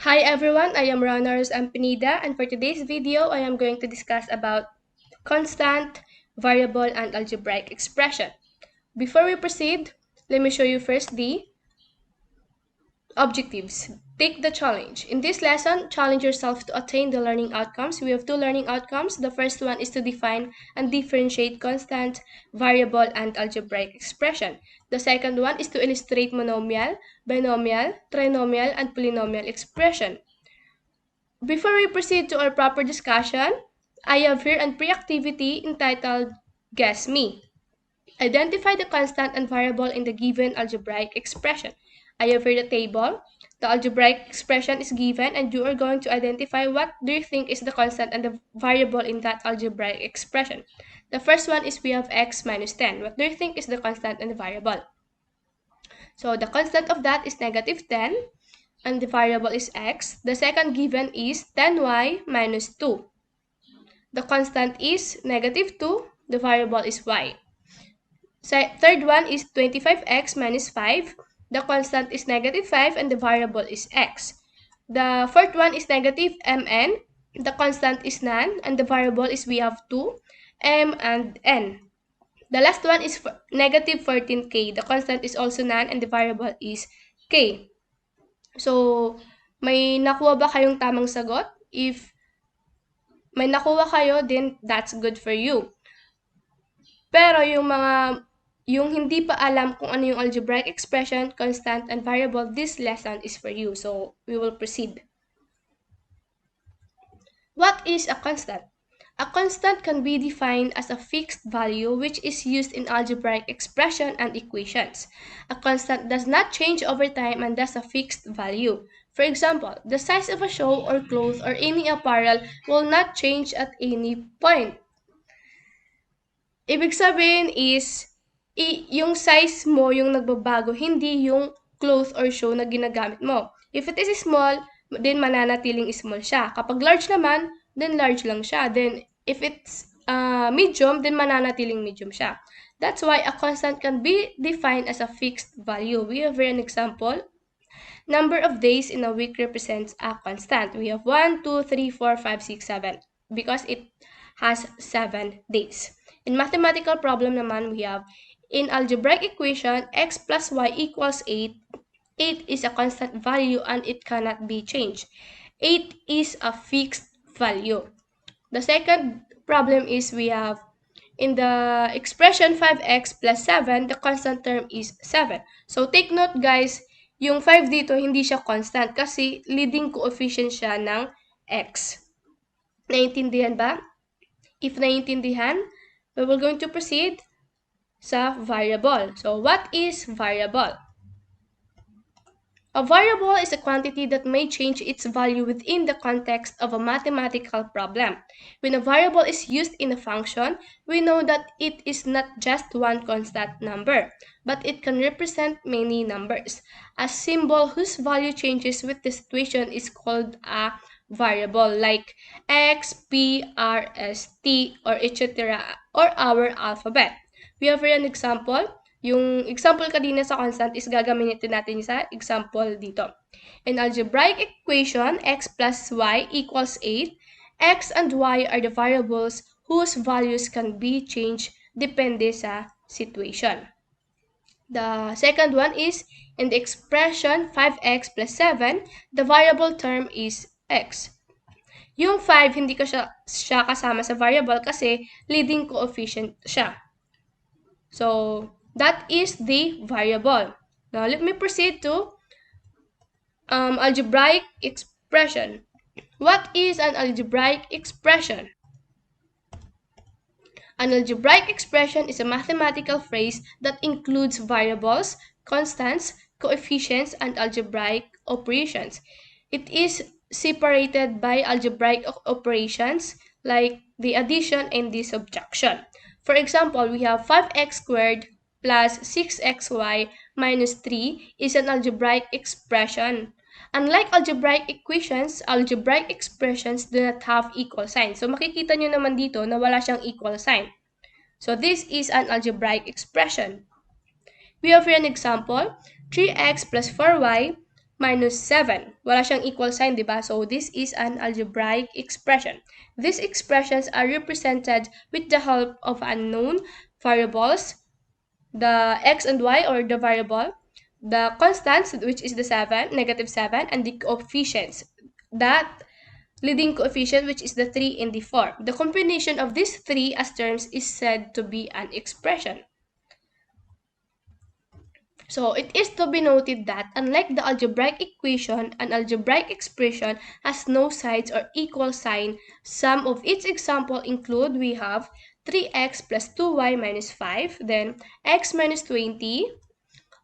Hi everyone, I am Ronars Ampinida, and for today's video, I am going to discuss about constant, variable, and algebraic expression. Before we proceed, let me show you first the objectives. Take the challenge. In this lesson, challenge yourself to attain the learning outcomes. We have two learning outcomes. The first one is to define and differentiate constant, variable, and algebraic expression. The second one is to illustrate monomial, binomial, trinomial, and polynomial expression. Before we proceed to our proper discussion, I have here a pre-activity entitled Guess Me. Identify the constant and variable in the given algebraic expression. I have here the table. The algebraic expression is given and you are going to identify what do you think is the constant and the variable in that algebraic expression. The first one is we have x minus 10. What do you think is the constant and the variable? So the constant of that is negative 10. And the variable is x. The second given is 10y minus 2. The constant is negative 2. The variable is y. Third one is 25x minus 5. The constant is negative 5 and the variable is x. The fourth one is negative mn. The constant is none and the variable is we have 2, m and n. The last one is negative 14k. The constant is also none and the variable is k. So, may nakuha ba kayong tamang sagot? If may nakuha kayo, then that's good for you. Pero yung hindi pa alam kung ano yung algebraic expression, constant, and variable, this lesson is for you. So, we will proceed. What is a constant? A constant can be defined as a fixed value which is used in algebraic expression and equations. A constant does not change over time and thus a fixed value. For example, the size of a shoe or clothes or any apparel will not change at any point. Ibig sabihin is, yung size mo yung nagbabago, hindi yung clothes or shoe na ginagamit mo. If it is small, then mananatiling small siya. Kapag large naman, then large lang siya. Then, if it's medium, then mananatiling medium siya. That's why a constant can be defined as a fixed value. We have here an example. Number of days in a week represents a constant. We have 1, 2, 3, 4, 5, 6, 7 because it has 7 days. In mathematical problem naman, we have in algebraic equation, x plus y equals 8. 8 is a constant value and it cannot be changed. 8 is a fixed value. The second problem is we have in the expression 5x plus 7, the constant term is 7. So take note guys, yung 5 dito hindi siya constant kasi leading coefficient siya ng x. Naiintindihan ba? If naiintindihan, we will going to proceed sa variable. So what is variable? A variable is a quantity that may change its value within the context of a mathematical problem. When a variable is used in a function, we know that it is not just one constant number, but it can represent many numbers. A symbol whose value changes with the situation is called a variable, like x, p, r, s, t, or etc., or our alphabet. We have here an example. Yung example kanina sa constant is gagamitin natin sa example dito. In algebraic equation, x plus y equals 8. X and y are the variables whose values can be changed depende sa situation. The second one is, in the expression 5x plus 7, the variable term is x. Yung 5, hindi ko siya kasama sa variable kasi leading coefficient siya. So, that is the variable. Now, let me proceed to algebraic expression. What is an algebraic expression? An algebraic expression is a mathematical phrase that includes variables, constants, coefficients, and algebraic operations. It is separated by algebraic operations like the addition and the subtraction. For example, we have 5x squared plus 6xy minus 3 is an algebraic expression. Unlike algebraic equations, algebraic expressions do not have equal sign. So makikita nyo naman dito na wala siyang equal sign. So this is an algebraic expression. We have here an example, 3x plus 4y minus 7. Wala siyang equal sign, di ba? So this is an algebraic expression. These expressions are represented with the help of unknown variables, the x and y or the variable, the constants, which is the 7, negative 7, and the coefficients, that leading coefficient, which is the 3 and the 4. The combination of these three as terms is said to be an expression. So it is to be noted that unlike the algebraic equation, an algebraic expression has no sides or equal sign. Some of its examples include we have 3x plus 2y minus 5, then x minus 20,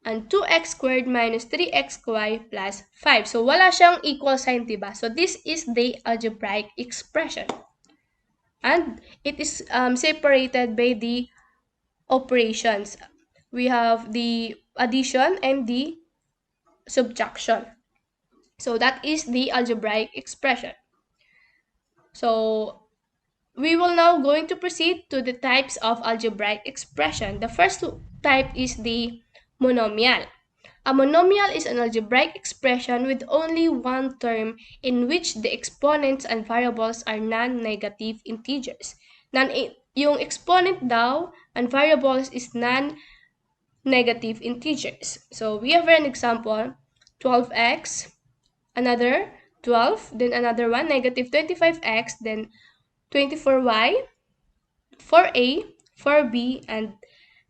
and 2x squared minus 3xy plus 5. So wala siyang equal sign, diba? So this is the algebraic expression. And it is separated by the operations. We have the addition and the subtraction. So that is the algebraic expression. So we will now going to proceed to the types of algebraic expression. The first type is the monomial. A monomial is an algebraic expression with only one term in which the exponents and variables are non-negative integers. Yung exponent daw and variables is non-negative integers. So we have an example, 12x, another 12, then another one, negative 25x, then 24y, 4a, 4b, and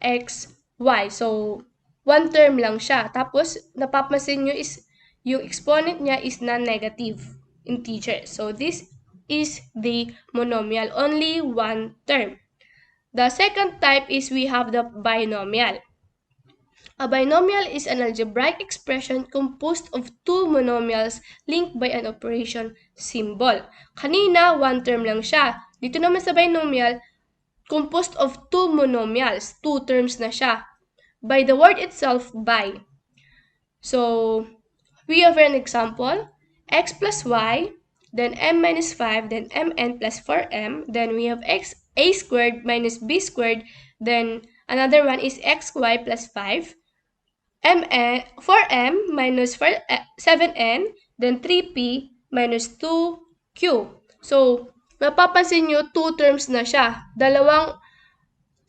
xy. So, one term lang siya. Tapos, napapansin nyo is, yung exponent niya is non-negative integer. So, this is the monomial. Only one term. The second type is we have the binomial. A binomial is an algebraic expression composed of two monomials linked by an operation symbol. Kanina, one term lang siya. Dito naman sa binomial, composed of two monomials. Two terms na siya. By the word itself, by. So, we have an example. X plus y, then m minus 5, then mn plus 4m. Then we have a squared minus b squared. Then another one is xy plus 5. 4m minus 7n, then 3p minus 2q. So, mapapansin nyo, two terms na siya. Dalawang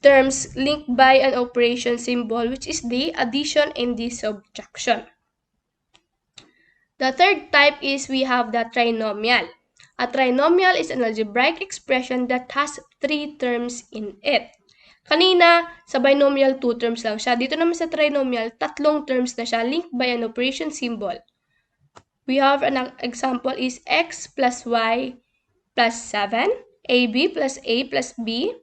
terms linked by an operation symbol, which is the addition and the subtraction. The third type is we have the trinomial. A trinomial is an algebraic expression that has three terms in it. Kanina, sa binomial, two terms lang siya. Dito naman sa trinomial, tatlong terms na siya linked by an operation symbol. We have an example is x plus y plus 7, ab plus a plus b,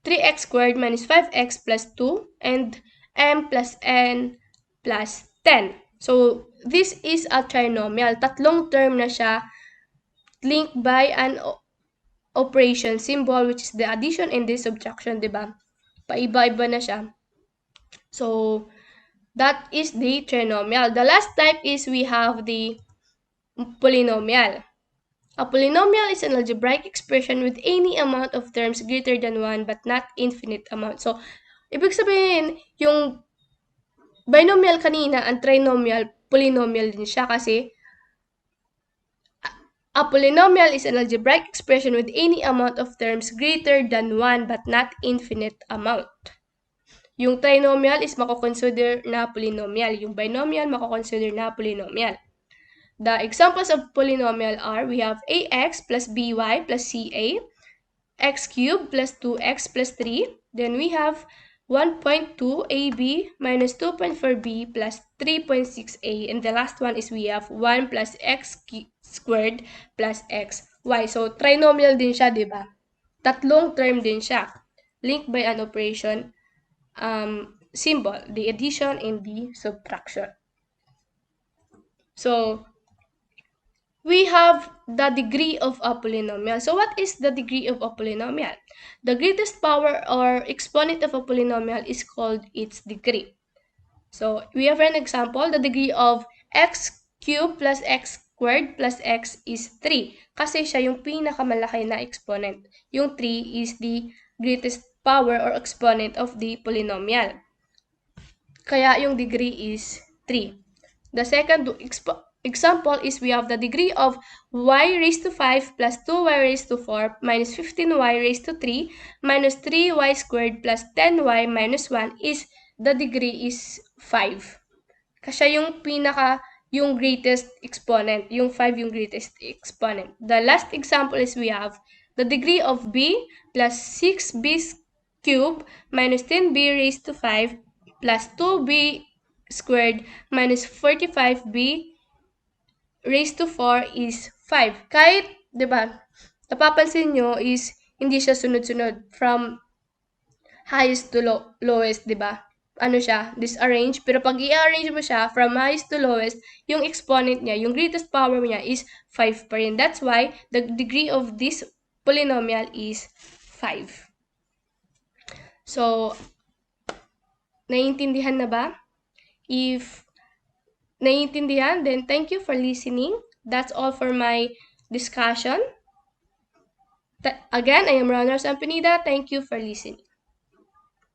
3x squared minus 5x plus 2, and m plus n plus 10. So, this is a trinomial. Tatlong term na siya linked by an operation symbol, which is the addition and the subtraction, diba? Paiba-iba na siya. So, that is the trinomial. The last type is we have the polynomial. A polynomial is an algebraic expression with any amount of terms greater than 1 but not infinite amount. So, ibig sabihin, yung binomial kanina, ang trinomial, polynomial din siya kasi a polynomial is an algebraic expression with any amount of terms greater than 1 but not infinite amount. Yung trinomial is mako-consider na polynomial. Yung binomial mako-consider na polynomial. The examples of polynomial are, we have ax plus by plus ca, x cubed plus 2x plus 3. Then we have 1.2ab minus 2.4b plus 3.6a. And the last one is we have 1 plus x squared plus xy. So, trinomial din siya, di ba? Tatlong term din siya. Linked by an operation symbol, the addition and the subtraction. So, we have the degree of a polynomial. So what is the degree of a polynomial? The greatest power or exponent of a polynomial is called its degree. So we have an example, the degree of x cubed plus x squared plus x is 3. Kasi siya yung pinakamalaki na exponent. Yung 3 is the greatest power or exponent of the polynomial. Kaya yung degree is 3. The second example is we have the degree of y raised to 5 plus 2y raised to 4 minus 15y raised to 3 minus 3y squared plus 10y minus 1 is the degree is 5. Kasi yung greatest exponent, yung 5 yung greatest exponent. The last example is we have the degree of b plus 6b cubed minus 10b raised to 5 plus 2b squared minus 45b raised to 4 is 5. Kahit, di ba, napapansin nyo is hindi siya sunod-sunod from highest to lowest, di ba? Ano siya, disarrange. Pero pag i-arrange mo siya from highest to lowest, yung exponent niya, yung greatest power niya is 5 pa rin. That's why the degree of this polynomial is 5. So, naiintindihan na ba? If naiintindihan, then thank you for listening. That's all for my discussion. Again, I am Ronald Sampanida. Thank you for listening.